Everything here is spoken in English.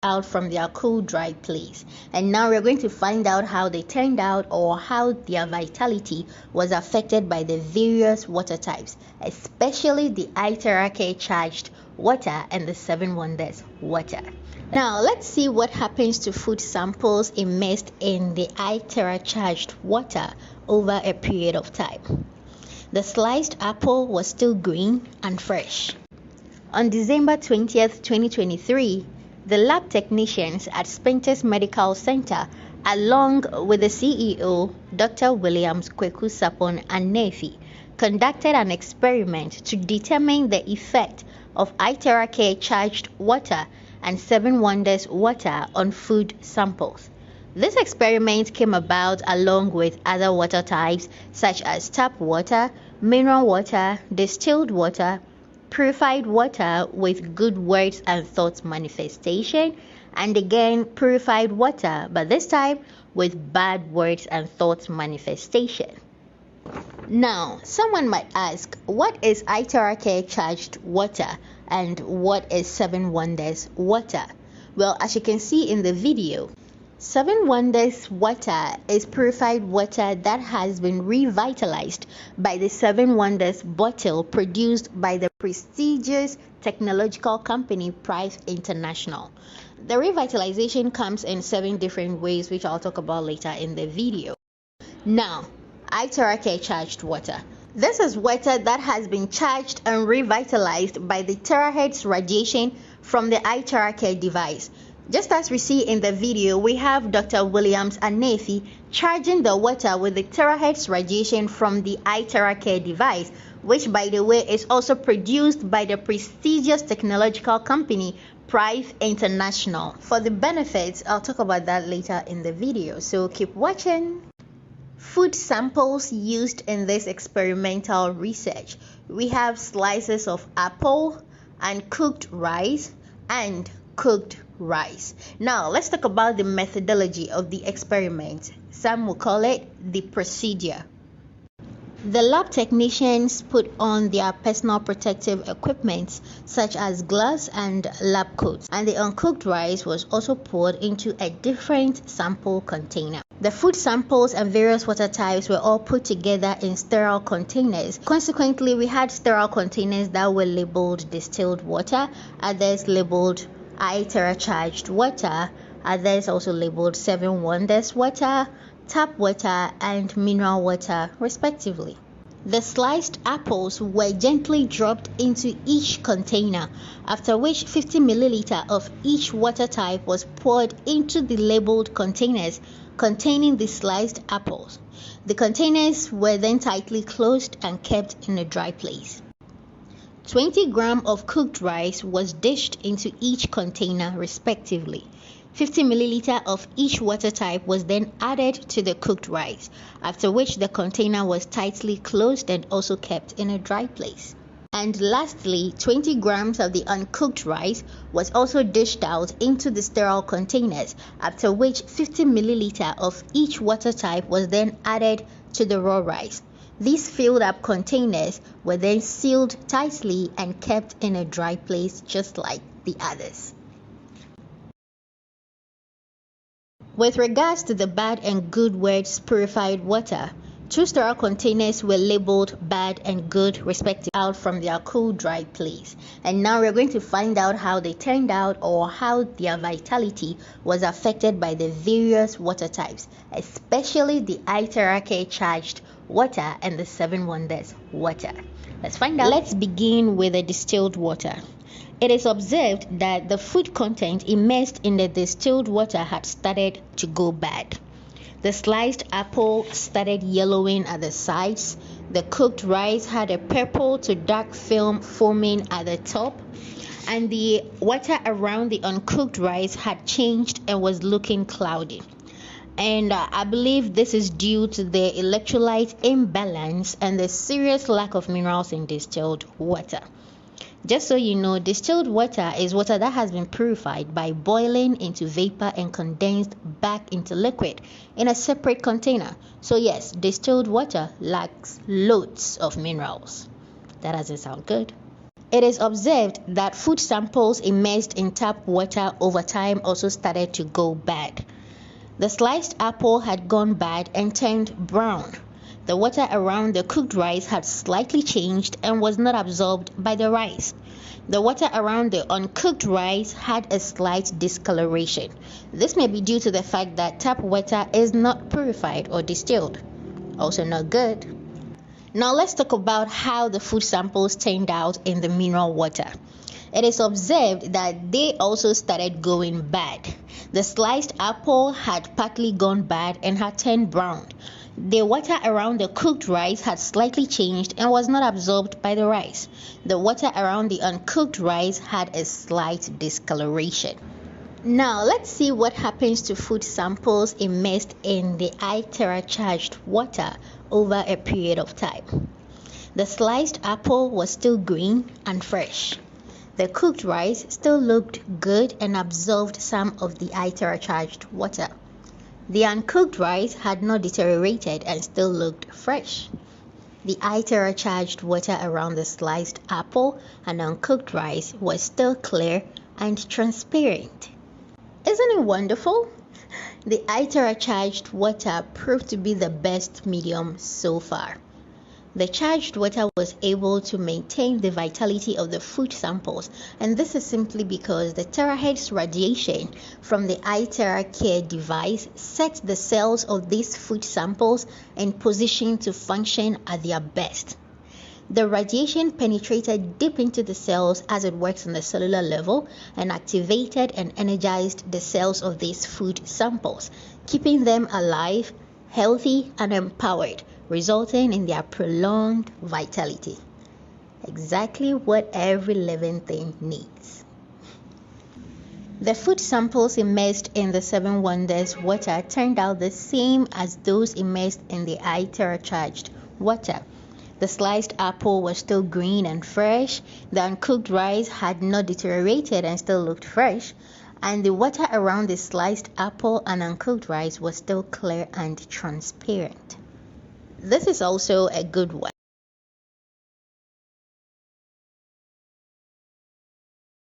out from their cool dry place, and now we're going to find out how they turned out or how their vitality was affected by the various water types, especially the iTeraCare charged water and the 7 Wonders water. Now let's see what happens to food samples immersed in the iTera charged water over a period of time. The sliced apple was still green and fresh. On December 20th, 2023, the lab technicians at Spintex Medical Center, along with the CEO, Dr. Williams Kweku Sapon and Nefi, conducted an experiment to determine the effect of iTeraCare charged water and 7 Wonders water on food samples. This experiment came about along with other water types such as tap water, mineral water, distilled water, purified water with good words and thoughts manifestation, and again purified water, but this time with bad words and thoughts manifestation. Now, someone might ask, what is iTeraCare charged water and what is 7 Wonders water? Well, as you can see in the video, 7 Wonders water is purified water that has been revitalized by the 7 Wonders bottle produced by the prestigious technological company Prife International. The revitalization comes in 7 different ways, which I'll talk about later in the video. Now, iTeraCare charged water. This is water that has been charged and revitalized by the terahertz radiation from the iTeraCare device. Just as we see in the video, we have Dr. Williams and Nefi charging the water with the terahertz radiation from the iTeraCare device, which by the way is also produced by the prestigious technological company Prife International. For the benefits, I'll talk about that later in the video, so keep watching. Food samples used in this experimental research. We have slices of apple and cooked rice and cooked rice. Now let's talk about the methodology of the experiment. Some will call it the procedure. The lab technicians put on their personal protective equipment such as gloves and lab coats, and the uncooked rice was also poured into a different sample container. The food samples and various water types were all put together in sterile containers. Consequently, we had sterile containers that were labeled distilled water, others labeled iTera charged water, others also labeled 7 Wonders water, tap water, and mineral water, respectively. The sliced apples were gently dropped into each container, after which 50 milliliters of each water type was poured into the labeled containers containing the sliced apples. The containers were then tightly closed and kept in a dry place. 20 grams of cooked rice was dished into each container respectively. 50 milliliters of each water type was then added to the cooked rice, after which the container was tightly closed and also kept in a dry place. And lastly, 20 grams of the uncooked rice was also dished out into the sterile containers, after which 50 milliliters of each water type was then added to the raw rice. These filled up containers were then sealed tightly and kept in a dry place just like the others. With regards to the bad and good words purified water, 2 sterile containers were labeled bad and good respectively out from their cool dry place. And now we're going to find out how they turned out or how their vitality was affected by the various water types, especially the iTeraCare charged water and the 7 Wonders water. Let's find out. Let's begin with the distilled water. It is observed that the food content immersed in the distilled water had started to go bad. The sliced apple started yellowing at the sides. The cooked rice had a purple to dark film forming at the top. And the water around the uncooked rice had changed and was looking cloudy. And I believe this is due to the electrolyte imbalance and the serious lack of minerals in distilled water. Just so you know, distilled water is water that has been purified by boiling into vapor and condensed back into liquid in a separate container. So yes, distilled water lacks loads of minerals. That doesn't sound good. It is observed that food samples immersed in tap water over time also started to go bad. The sliced apple had gone bad and turned brown. The water around the cooked rice had slightly changed and was not absorbed by the rice. The water around the uncooked rice had a slight discoloration. This may be due to the fact that tap water is not purified or distilled. Also not good. Now let's talk about how the food samples turned out in the mineral water. It is observed that they also started going bad. The sliced apple had partly gone bad and had turned brown. The water around the cooked rice had slightly changed and was not absorbed by the rice. The water around the uncooked rice had a slight discoloration. Now let's see what happens to food samples immersed in the iTera charged water over a period of time. The sliced apple was still green and fresh. The cooked rice still looked good and absorbed some of the iTera charged water. The uncooked rice had not deteriorated and still looked fresh. The iTera charged water around the sliced apple and uncooked rice was still clear and transparent. Isn't it wonderful? The iTera charged water proved to be the best medium so far. The charged water was able to maintain the vitality of the food samples, and this is simply because the terahertz radiation from the iTeraCare device set the cells of these food samples in position to function at their best. The radiation penetrated deep into the cells as it works on the cellular level and activated and energized the cells of these food samples, keeping them alive, healthy, and empowered, resulting in their prolonged vitality. Exactly what every living thing needs. The food samples immersed in the Seven Wonders water turned out the same as those immersed in the iTera charged water. The sliced apple was still green and fresh, the uncooked rice had not deteriorated and still looked fresh, and the water around the sliced apple and uncooked rice was still clear and transparent. This is also a good one.